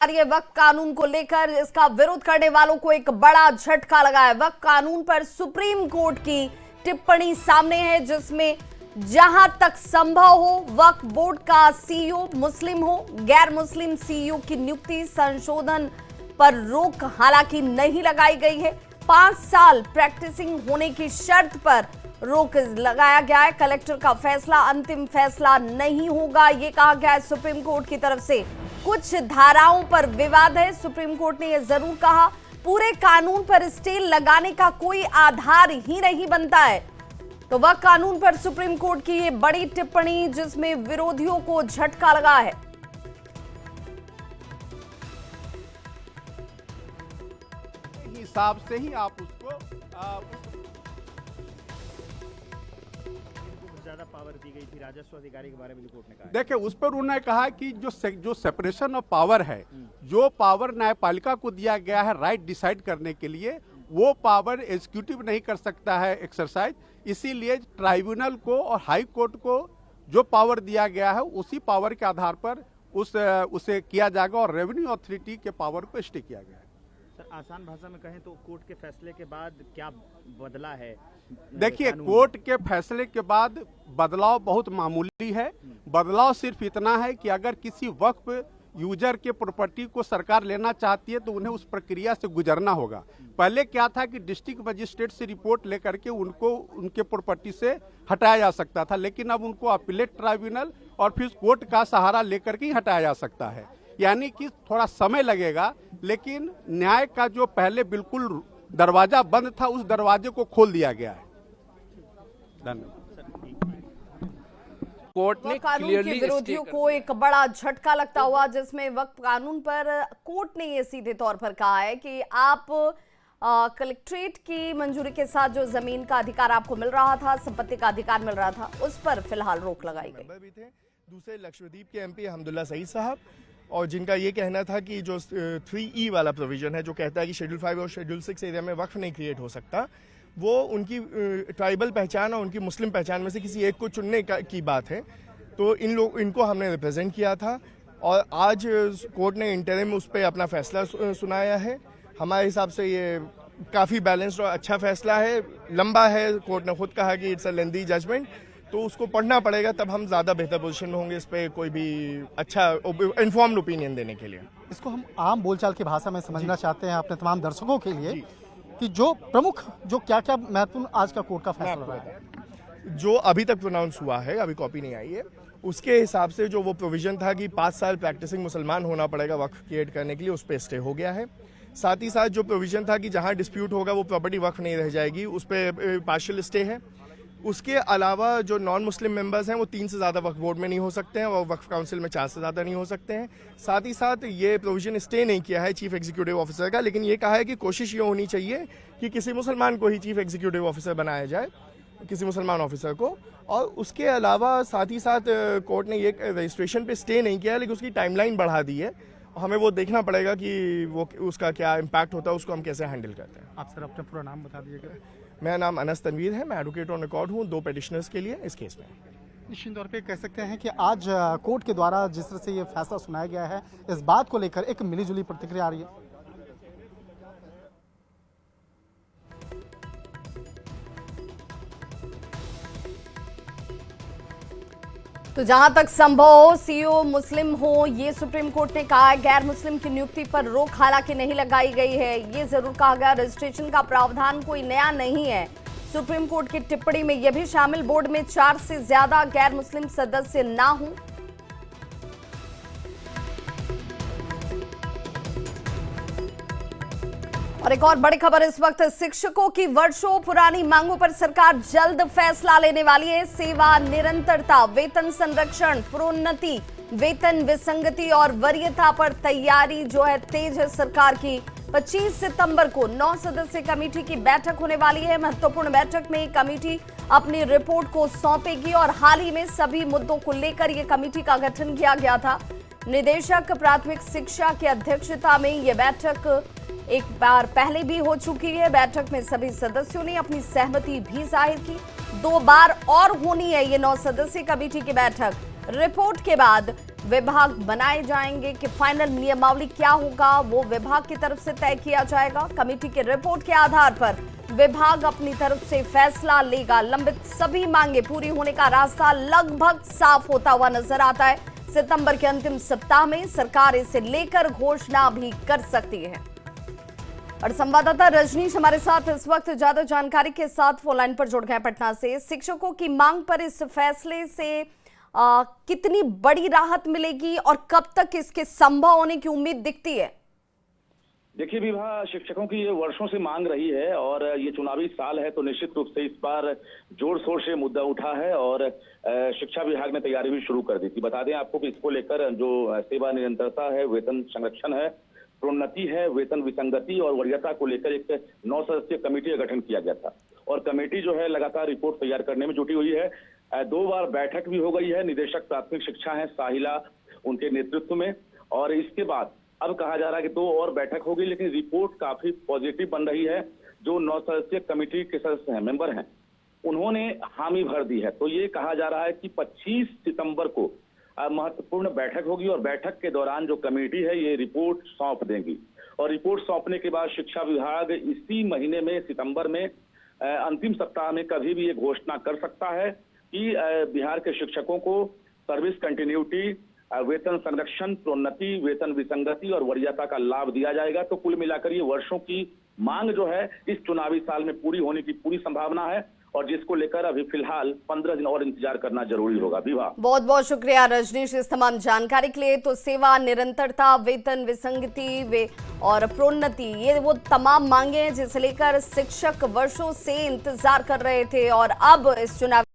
ये वक्फ कानून को लेकर इसका विरोध करने वालों को एक बड़ा झटका लगा है। वक्फ कानून पर सुप्रीम कोर्ट की टिप्पणी सामने है, जिसमें जहां तक संभव हो वक्फ बोर्ड का सीईओ मुस्लिम हो, गैर मुस्लिम सीईओ की नियुक्ति संशोधन पर रोक हालांकि नहीं लगाई गई है। 5 साल प्रैक्टिसिंग होने की शर्त पर रोक लगाया गया है। कलेक्टर का फैसला अंतिम फैसला नहीं होगा, ये कहा गया है सुप्रीम कोर्ट की तरफ से। कुछ धाराओं पर विवाद है। सुप्रीम कोर्ट ने यह जरूर कहा पूरे कानून पर स्टे लगाने का कोई आधार ही नहीं बनता है। तो वक्फ कानून पर सुप्रीम कोर्ट की ये बड़ी टिप्पणी, जिसमें विरोधियों को झटका लगा है। हिसाब से ही आप उसको ज्यादा पावर दी गई थी राजस्व अधिकारी के बारे में कोर्ट ने कहा। देखिए, उस पर उन्होंने कहा कि जो सेपरेशन ऑफ पावर है, जो पावर न्यायपालिका को दिया गया है राइट डिसाइड करने के लिए, वो पावर एग्जीक्यूटिव नहीं कर सकता है एक्सरसाइज। इसीलिए ट्राइब्यूनल को और हाई कोर्ट को जो पावर दिया गया है उसी पावर के आधार पर उसे किया जाएगा और रेवेन्यू अथॉरिटी के पावर को स्टे किया गया है। सर, आसान भाषा में कहें तो कोर्ट के फैसले के बाद क्या बदला है? देखिए, कोर्ट के फैसले के बाद बदलाव बहुत मामूली है। बदलाव सिर्फ इतना है कि अगर किसी वक्फ यूजर के प्रॉपर्टी को सरकार लेना चाहती है तो उन्हें उस प्रक्रिया से गुजरना होगा। पहले क्या था कि डिस्ट्रिक्ट मजिस्ट्रेट से रिपोर्ट लेकर के उनको उनके प्रॉपर्टी से हटाया जा सकता था, लेकिन अब उनको अपीलेट ट्राइब्यूनल और फिर कोर्ट का सहारा लेकर के ही हटाया जा सकता है। यानी कि थोड़ा समय लगेगा, लेकिन न्याय का जो पहले बिल्कुल दरवाजा बंद था उस दरवाजे को खोल दिया गया है। धन्यवाद। कोर्ट ने क्लियरली विरोधियों को एक बड़ा झटका लगता हुआ, जिसमें वक्फ कानून पर कोर्ट ने ये सीधे तौर पर कहा है कि आप कलेक्ट्रेट की मंजूरी के साथ जो जमीन का अधिकार आपको मिल रहा था, संपत्ति का अधिकार मिल रहा था, उस पर फिलहाल रोक लगाई गई। भी थे दूसरे लक्षद्वीप के एमपी हमदुल्ला सईद साहब, और जिनका ये कहना था कि जो 3E वाला प्रोविजन है जो कहता है कि शेड्यूल 5 और शेड्यूल 6 एरिया में वक्फ नहीं क्रिएट हो सकता, वो उनकी ट्राइबल पहचान और उनकी मुस्लिम पहचान में से किसी एक को चुनने की बात है। तो इनको हमने रिप्रेजेंट किया था और आज कोर्ट ने इंटरिम उस पर अपना फैसला सुनाया है। हमारे हिसाब से ये काफ़ी बैलेंस्ड और अच्छा फैसला है। लंबा है, कोर्ट ने खुद कहा कि इट्स अ लेंथी जजमेंट, तो उसको पढ़ना पड़ेगा, तब हम ज़्यादा बेहतर पोजीशन में होंगे इस पर कोई भी अच्छा इन्फॉर्म्ड ओपिनियन देने के लिए। इसको हम आम बोलचाल की भाषा में समझना चाहते हैं अपने तमाम दर्शकों के लिए कि जो प्रमुख जो क्या क्या महत्वपूर्ण आज का कोर्ट का फैसला रहा है, जो अभी तक प्रोनाउंस हुआ है, अभी कॉपी नहीं आई है, उसके हिसाब से जो वो प्रोविजन था कि 5 साल प्रैक्टिसिंग मुसलमान होना पड़ेगा वक्फ क्रिएट करने के लिए, उस पर स्टे हो गया है। साथ ही साथ जो प्रोविजन था कि जहां डिस्प्यूट होगा वो प्रॉपर्टी वक्फ नहीं रह जाएगी, उस पर पार्शियल स्टे है। उसके अलावा जो नॉन मुस्लिम मेंबर्स हैं वो 3 से ज़्यादा वक्फ बोर्ड में नहीं हो सकते हैं और वक्फ काउंसिल में 4 से ज़्यादा नहीं हो सकते हैं। साथ ही साथ ये प्रोविजन स्टे नहीं किया है चीफ एग्जीक्यूटिव ऑफिसर का, लेकिन ये कहा है कि कोशिश ये होनी चाहिए कि किसी मुसलमान को ही चीफ एग्जीक्यूटिव ऑफिसर बनाया जाए, किसी मुसलमान ऑफिसर को। और उसके अलावा साथ ही साथ कोर्ट ने ये रजिस्ट्रेशन पे स्टे नहीं किया है, लेकिन उसकी टाइमलाइन बढ़ा दी है। हमें वो देखना पड़ेगा कि वो उसका क्या इम्पैक्ट होता है, उसको हम कैसे हैंडल करते हैं। आप सर अपना पूरा नाम बता दीजिएगा। मेरा नाम अनस तनवीर है, मैं एडवोकेट ऑन रिकॉर्ड हूँ 2 पेटिशनर्स के लिए इस केस में। निश्चित तौर पे कह सकते हैं कि आज कोर्ट के द्वारा जिस तरह से ये फैसला सुनाया गया है, इस बात को लेकर एक मिलीजुली प्रतिक्रिया आ रही है। तो जहां तक संभव हो सीईओ मुस्लिम हो, ये सुप्रीम कोर्ट ने कहा है। गैर मुस्लिम की नियुक्ति पर रोक हालांकि नहीं लगाई गई है, ये जरूर कहा गया। रजिस्ट्रेशन का प्रावधान कोई नया नहीं है। सुप्रीम कोर्ट की टिप्पणी में यह भी शामिल बोर्ड में 4 से ज्यादा गैर मुस्लिम सदस्य ना हों। और एक और बड़ी खबर इस वक्त, शिक्षकों की वर्षों पुरानी मांगों पर सरकार जल्द फैसला लेने वाली है। सेवा निरंतरता, वेतन संरक्षण, प्रोन्नति, वेतन विसंगति और वरीयता पर तैयारी जो है तेज है सरकार की। 25 सितंबर को 9 सदस्यीय कमेटी की बैठक होने वाली है। महत्वपूर्ण बैठक में कमेटी अपनी रिपोर्ट को सौंपेगी और हाल ही में सभी मुद्दों को लेकर यह कमेटी का गठन किया गया था। निदेशक प्राथमिक शिक्षा की अध्यक्षता में यह बैठक एक बार पहले भी हो चुकी है। बैठक में सभी सदस्यों ने अपनी सहमति भी जाहिर की। 2 बार और होनी है ये 9 सदस्यीय कमेटी की बैठक। रिपोर्ट के बाद विभाग बनाए जाएंगे कि फाइनल नियमावली क्या होगा वो विभाग की तरफ से तय किया जाएगा। कमेटी की रिपोर्ट के आधार पर विभाग अपनी तरफ से फैसला लेगा। लंबित सभी मांगे पूरी होने का रास्ता लगभग साफ होता हुआ नजर आता है। सितंबर के अंतिम सप्ताह में सरकार इसे लेकर घोषणा भी कर सकती है। और संवाददाता रजनीश हमारे साथ इस वक्त ज्यादा जानकारी के साथ फोन लाइन पर जुड़ गए पटना से। शिक्षकों की मांग पर इस फैसले से कितनी बड़ी राहत मिलेगी और कब तक इसके संभव होने की उम्मीद दिखती है? देखिए विभा, शिक्षकों की ये वर्षों से मांग रही है और ये चुनावी साल है तो निश्चित रूप से इस बार जोर शोर से मुद्दा उठा है और शिक्षा विभाग ने तैयारी भी शुरू कर दी थी। बता दें आपको कि इसको लेकर जो सेवा निरंतरता है, वेतन संरक्षण है, प्रोन्नति है, वेतन विसंगति और वरीयता को लेकर एक 9 सदस्यीय कमेटी का गठन किया गया था और कमेटी जो है लगातार रिपोर्ट तैयार करने में जुटी हुई है। 2 बार बैठक भी हो गई है। निदेशक प्राथमिक शिक्षा है साहिला, उनके नेतृत्व में, और इसके बाद अब कहा जा रहा है कि 2 और बैठक होगी, लेकिन रिपोर्ट काफी पॉजिटिव बन रही है। जो 9 सदस्यीय कमेटी के सदस्य हैं, मेंबर हैं, उन्होंने हामी भर दी है। तो ये कहा जा रहा है कि 25 सितंबर को महत्वपूर्ण बैठक होगी और बैठक के दौरान जो कमेटी है ये रिपोर्ट सौंप देगी और रिपोर्ट सौंपने के बाद शिक्षा विभाग इसी महीने में सितंबर में अंतिम सप्ताह में कभी भी ये घोषणा कर सकता है कि बिहार के शिक्षकों को सर्विस कंटिन्यूटी, वेतन संरक्षण, प्रोन्नति, वेतन विसंगति और वरीयता का लाभ दिया जाएगा। तो कुल मिलाकर ये वर्षों की मांग जो है इस चुनावी साल में पूरी होने की पूरी संभावना है और जिसको लेकर अभी फिलहाल 15 दिन और इंतजार करना जरूरी होगा। विभा, बहुत बहुत शुक्रिया रजनीश इस तमाम जानकारी के लिए। तो सेवा निरंतरता, वेतन विसंगति और प्रोन्नति, ये वो तमाम मांगे हैं जिसे लेकर शिक्षक वर्षों से इंतजार कर रहे थे और अब इस चुनाव